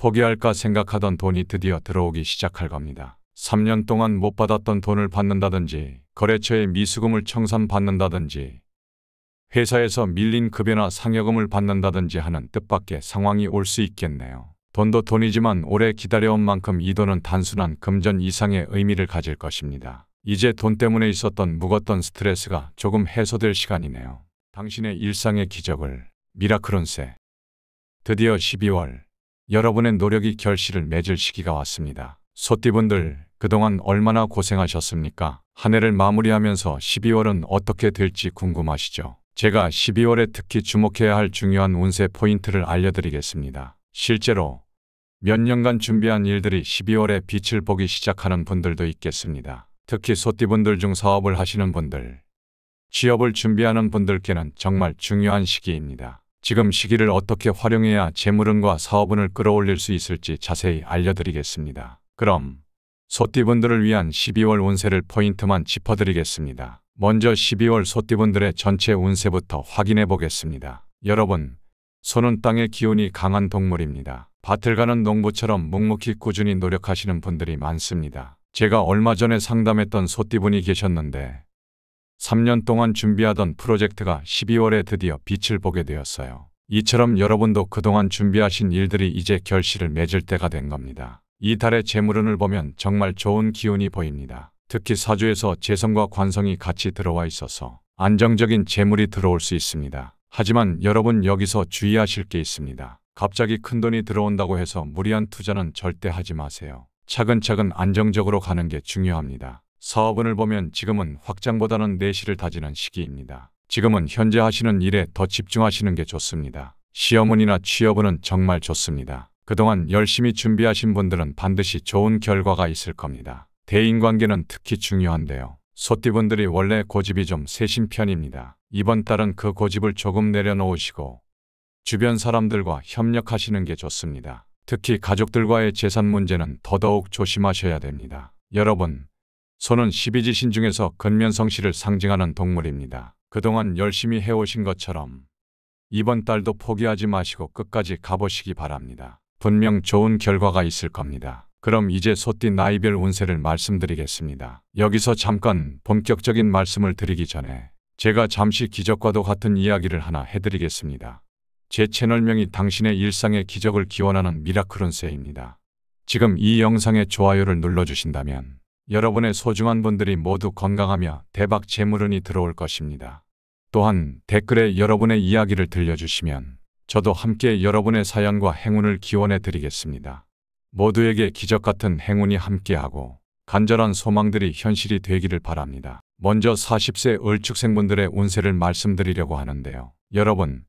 포기할까 생각하던 돈이 드디어 들어오기 시작할 겁니다. 3년 동안 못 받았던 돈을 받는다든지, 거래처에 미수금을 청산받는다든지, 회사에서 밀린 급여나 상여금을 받는다든지 하는 뜻밖의 상황이 올 수 있겠네요. 돈도 돈이지만 오래 기다려온 만큼 이 돈은 단순한 금전 이상의 의미를 가질 것입니다. 이제 돈 때문에 있었던 묵었던 스트레스가 조금 해소될 시간이네요. 당신의 일상의 기적을, 미라클 운세. 드디어 12월, 여러분의 노력이 결실을 맺을 시기가 왔습니다. 소띠분들, 그동안 얼마나 고생하셨습니까? 한 해를 마무리하면서 12월은 어떻게 될지 궁금하시죠? 제가 12월에 특히 주목해야 할 중요한 운세 포인트를 알려드리겠습니다. 실제로 몇 년간 준비한 일들이 12월에 빛을 보기 시작하는 분들도 있겠습니다. 특히 소띠분들 중 사업을 하시는 분들, 취업을 준비하는 분들께는 정말 중요한 시기입니다. 지금 시기를 어떻게 활용해야 재물운과 사업운을 끌어올릴 수 있을지 자세히 알려드리겠습니다. 그럼 소띠분들을 위한 12월 운세를 포인트만 짚어드리겠습니다. 먼저 12월 소띠분들의 전체 운세부터 확인해 보겠습니다. 여러분, 소는 땅의 기운이 강한 동물입니다. 밭을 가는 농부처럼 묵묵히 꾸준히 노력하시는 분들이 많습니다. 제가 얼마 전에 상담했던 소띠분이 계셨는데 3년 동안 준비하던 프로젝트가 12월에 드디어 빛을 보게 되었어요. 이처럼 여러분도 그동안 준비하신 일들이 이제 결실을 맺을 때가 된 겁니다. 이 달의 재물운을 보면 정말 좋은 기운이 보입니다. 특히 사주에서 재성과 관성이 같이 들어와 있어서 안정적인 재물이 들어올 수 있습니다. 하지만 여러분 여기서 주의하실 게 있습니다. 갑자기 큰돈이 들어온다고 해서 무리한 투자는 절대 하지 마세요. 차근차근 안정적으로 가는 게 중요합니다. 사업운을 보면 지금은 확장보다는 내실을 다지는 시기입니다. 지금은 현재 하시는 일에 더 집중하시는 게 좋습니다. 시험운이나 취업운은 정말 좋습니다. 그동안 열심히 준비하신 분들은 반드시 좋은 결과가 있을 겁니다. 대인관계는 특히 중요한데요. 소띠분들이 원래 고집이 좀 세신 편입니다. 이번 달은 그 고집을 조금 내려놓으시고 주변 사람들과 협력하시는 게 좋습니다. 특히 가족들과의 재산 문제는 더더욱 조심하셔야 됩니다. 여러분, 소는 12지신 중에서 근면성실을 상징하는 동물입니다. 그동안 열심히 해오신 것처럼 이번 달도 포기하지 마시고 끝까지 가보시기 바랍니다. 분명 좋은 결과가 있을 겁니다. 그럼 이제 소띠 나이별 운세를 말씀드리겠습니다. 여기서 잠깐 본격적인 말씀을 드리기 전에 제가 잠시 기적과도 같은 이야기를 하나 해드리겠습니다. 제 채널명이 당신의 일상의 기적을 기원하는 미라클 운세입니다. 지금 이 영상에 좋아요를 눌러주신다면 여러분의 소중한 분들이 모두 건강하며 대박 재물운이 들어올 것입니다. 또한 댓글에 여러분의 이야기를 들려주시면 저도 함께 여러분의 사연과 행운을 기원해 드리겠습니다. 모두에게 기적같은 행운이 함께하고 간절한 소망들이 현실이 되기를 바랍니다. 먼저 40세 을축생분들의 운세를 말씀드리려고 하는데요. 여러분,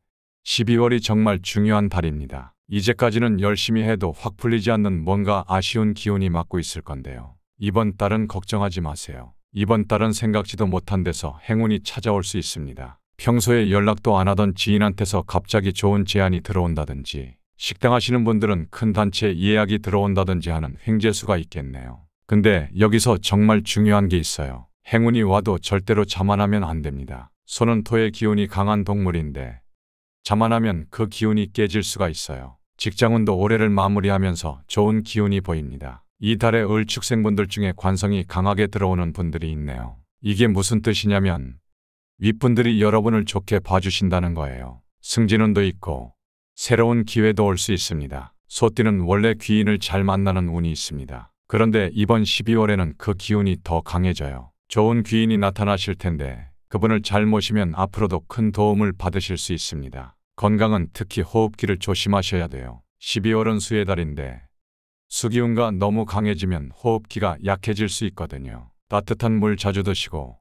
12월이 정말 중요한 달입니다. 이제까지는 열심히 해도 확 풀리지 않는 뭔가 아쉬운 기운이 맡고 있을 건데요. 이번 달은 걱정하지 마세요. 이번 달은 생각지도 못한 데서 행운이 찾아올 수 있습니다. 평소에 연락도 안 하던 지인한테서 갑자기 좋은 제안이 들어온다든지, 식당 하시는 분들은 큰 단체 예약이 들어온다든지 하는 횡재수가 있겠네요. 근데 여기서 정말 중요한 게 있어요. 행운이 와도 절대로 자만하면 안 됩니다. 소는 토의 기운이 강한 동물인데 자만하면 그 기운이 깨질 수가 있어요. 직장운도 올해를 마무리하면서 좋은 기운이 보입니다. 이 달에 을축생분들 중에 관성이 강하게 들어오는 분들이 있네요. 이게 무슨 뜻이냐면 윗분들이 여러분을 좋게 봐주신다는 거예요. 승진운도 있고 새로운 기회도 올 수 있습니다. 소띠는 원래 귀인을 잘 만나는 운이 있습니다. 그런데 이번 12월에는 그 기운이 더 강해져요. 좋은 귀인이 나타나실 텐데 그분을 잘 모시면 앞으로도 큰 도움을 받으실 수 있습니다. 건강은 특히 호흡기를 조심하셔야 돼요. 12월은 수의 달인데 수기운가 너무 강해지면 호흡기가 약해질 수 있거든요. 따뜻한 물 자주 드시고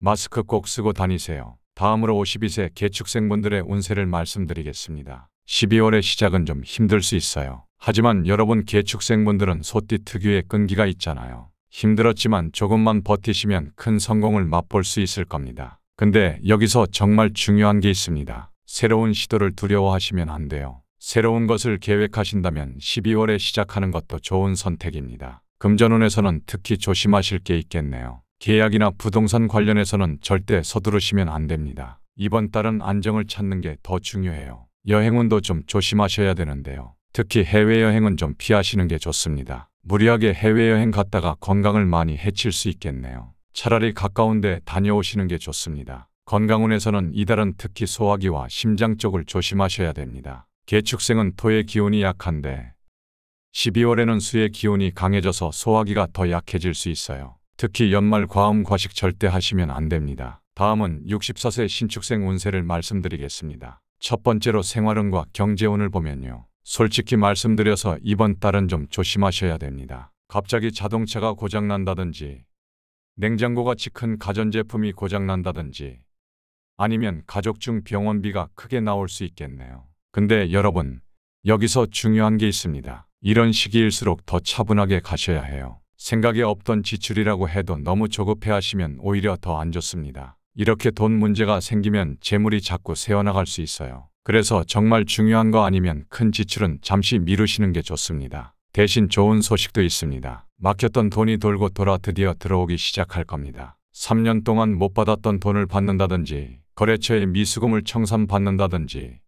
마스크 꼭 쓰고 다니세요. 다음으로 52세 개축생분들의 운세를 말씀드리겠습니다. 12월의 시작은 좀 힘들 수 있어요. 하지만 여러분 개축생분들은 소띠 특유의 끈기가 있잖아요. 힘들었지만 조금만 버티시면 큰 성공을 맛볼 수 있을 겁니다. 근데 여기서 정말 중요한 게 있습니다. 새로운 시도를 두려워하시면 안 돼요. 새로운 것을 계획하신다면 12월에 시작하는 것도 좋은 선택입니다. 금전운에서는 특히 조심하실 게 있겠네요. 계약이나 부동산 관련해서는 절대 서두르시면 안 됩니다. 이번 달은 안정을 찾는 게 더 중요해요. 여행운도 좀 조심하셔야 되는데요. 특히 해외여행은 좀 피하시는 게 좋습니다. 무리하게 해외여행 갔다가 건강을 많이 해칠 수 있겠네요. 차라리 가까운 데 다녀오시는 게 좋습니다. 건강운에서는 이달은 특히 소화기와 심장 쪽을 조심하셔야 됩니다. 개축생은 토의 기운이 약한데 12월에는 수의 기운이 강해져서 소화기가 더 약해질 수 있어요. 특히 연말 과음 과식 절대 하시면 안 됩니다. 다음은 64세 신축생 운세를 말씀드리겠습니다. 첫 번째로 생활운과 경제운을 보면요. 솔직히 말씀드려서 이번 달은 좀 조심하셔야 됩니다. 갑자기 자동차가 고장난다든지 냉장고가 큰 가전제품이 고장난다든지 아니면 가족 중 병원비가 크게 나올 수 있겠네요. 근데 여러분, 여기서 중요한 게 있습니다. 이런 시기일수록 더 차분하게 가셔야 해요. 생각에 없던 지출이라고 해도 너무 조급해 하시면 오히려 더 안 좋습니다. 이렇게 돈 문제가 생기면 재물이 자꾸 새어나갈 수 있어요. 그래서 정말 중요한 거 아니면 큰 지출은 잠시 미루시는 게 좋습니다. 대신 좋은 소식도 있습니다. 막혔던 돈이 돌고 돌아 드디어 들어오기 시작할 겁니다. 3년 동안 못 받았던 돈을 받는다든지 거래처에 미수금을 청산받는다든지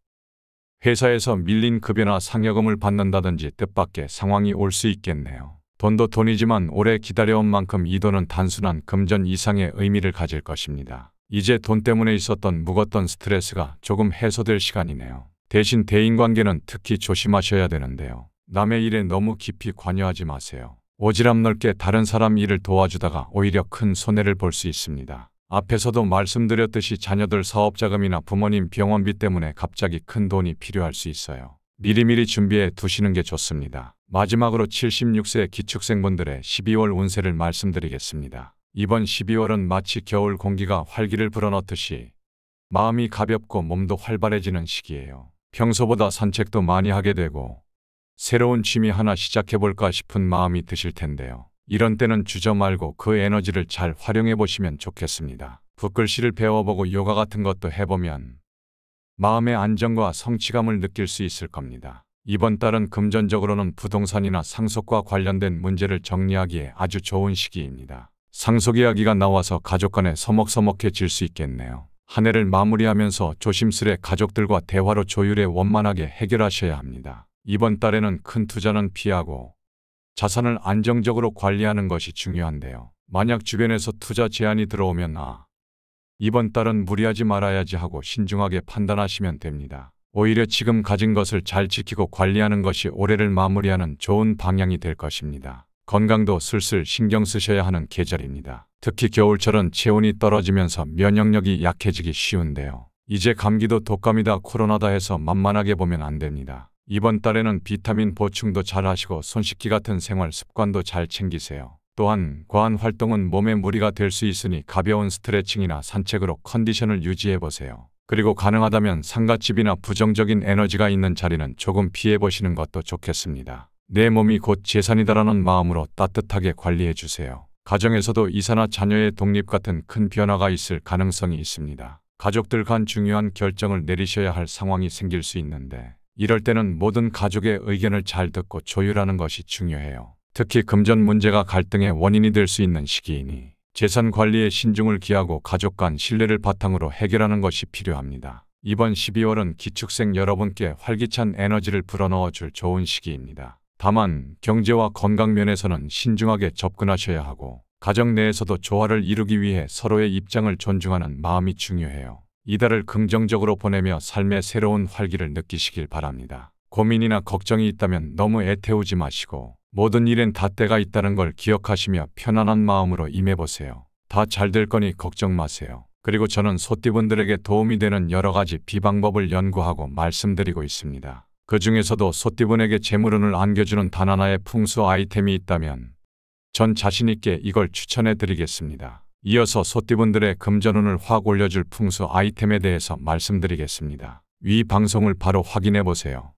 회사에서 밀린 급여나 상여금을 받는다든지 뜻밖의 상황이 올 수 있겠네요. 돈도 돈이지만 오래 기다려온 만큼 이 돈은 단순한 금전 이상의 의미를 가질 것입니다. 이제 돈 때문에 있었던 묵었던 스트레스가 조금 해소될 시간이네요. 대신 대인관계는 특히 조심하셔야 되는데요. 남의 일에 너무 깊이 관여하지 마세요. 오지랖 넓게 다른 사람 일을 도와주다가 오히려 큰 손해를 볼 수 있습니다. 앞에서도 말씀드렸듯이 자녀들 사업자금이나 부모님 병원비 때문에 갑자기 큰 돈이 필요할 수 있어요. 미리미리 준비해 두시는 게 좋습니다. 마지막으로 76세 기축생분들의 12월 운세를 말씀드리겠습니다. 이번 12월은 마치 겨울 공기가 활기를 불어넣듯이 마음이 가볍고 몸도 활발해지는 시기예요. 평소보다 산책도 많이 하게 되고 새로운 취미 하나 시작해볼까 싶은 마음이 드실 텐데요. 이런 때는 주저 말고 그 에너지를 잘 활용해 보시면 좋겠습니다. 붓글씨를 배워보고 요가 같은 것도 해보면 마음의 안정과 성취감을 느낄 수 있을 겁니다. 이번 달은 금전적으로는 부동산이나 상속과 관련된 문제를 정리하기에 아주 좋은 시기입니다. 상속 이야기가 나와서 가족 간에 서먹서먹해질 수 있겠네요. 한 해를 마무리하면서 조심스레 가족들과 대화로 조율해 원만하게 해결하셔야 합니다. 이번 달에는 큰 투자는 피하고 자산을 안정적으로 관리하는 것이 중요한데요. 만약 주변에서 투자 제안이 들어오면 이번 달은 무리하지 말아야지 하고 신중하게 판단하시면 됩니다. 오히려 지금 가진 것을 잘 지키고 관리하는 것이 올해를 마무리하는 좋은 방향이 될 것입니다. 건강도 슬슬 신경 쓰셔야 하는 계절입니다. 특히 겨울철은 체온이 떨어지면서 면역력이 약해지기 쉬운데요. 이제 감기도 독감이다 코로나다 해서 만만하게 보면 안 됩니다. 이번 달에는 비타민 보충도 잘 하시고 손 씻기 같은 생활 습관도 잘 챙기세요. 또한 과한 활동은 몸에 무리가 될 수 있으니 가벼운 스트레칭이나 산책으로 컨디션을 유지해 보세요. 그리고 가능하다면 상갓집이나 부정적인 에너지가 있는 자리는 조금 피해 보시는 것도 좋겠습니다. 내 몸이 곧 재산이다라는 마음으로 따뜻하게 관리해 주세요. 가정에서도 이사나 자녀의 독립 같은 큰 변화가 있을 가능성이 있습니다. 가족들 간 중요한 결정을 내리셔야 할 상황이 생길 수 있는데 이럴 때는 모든 가족의 의견을 잘 듣고 조율하는 것이 중요해요. 특히 금전 문제가 갈등의 원인이 될 수 있는 시기이니 재산 관리에 신중을 기하고 가족 간 신뢰를 바탕으로 해결하는 것이 필요합니다. 이번 12월은 기축생 여러분께 활기찬 에너지를 불어넣어 줄 좋은 시기입니다. 다만 경제와 건강 면에서는 신중하게 접근하셔야 하고 가정 내에서도 조화를 이루기 위해 서로의 입장을 존중하는 마음이 중요해요. 이달을 긍정적으로 보내며 삶의 새로운 활기를 느끼시길 바랍니다. 고민이나 걱정이 있다면 너무 애태우지 마시고 모든 일엔 다 때가 있다는 걸 기억하시며 편안한 마음으로 임해보세요. 다 잘 될 거니 걱정 마세요. 그리고 저는 소띠분들에게 도움이 되는 여러 가지 비방법을 연구하고 말씀드리고 있습니다. 그 중에서도 소띠분에게 재물운을 안겨주는 단 하나의 풍수 아이템이 있다면 전 자신있게 이걸 추천해 드리겠습니다. 이어서 소띠분들의 금전운을 확 올려줄 풍수 아이템에 대해서 말씀드리겠습니다. 위 방송을 바로 확인해 보세요.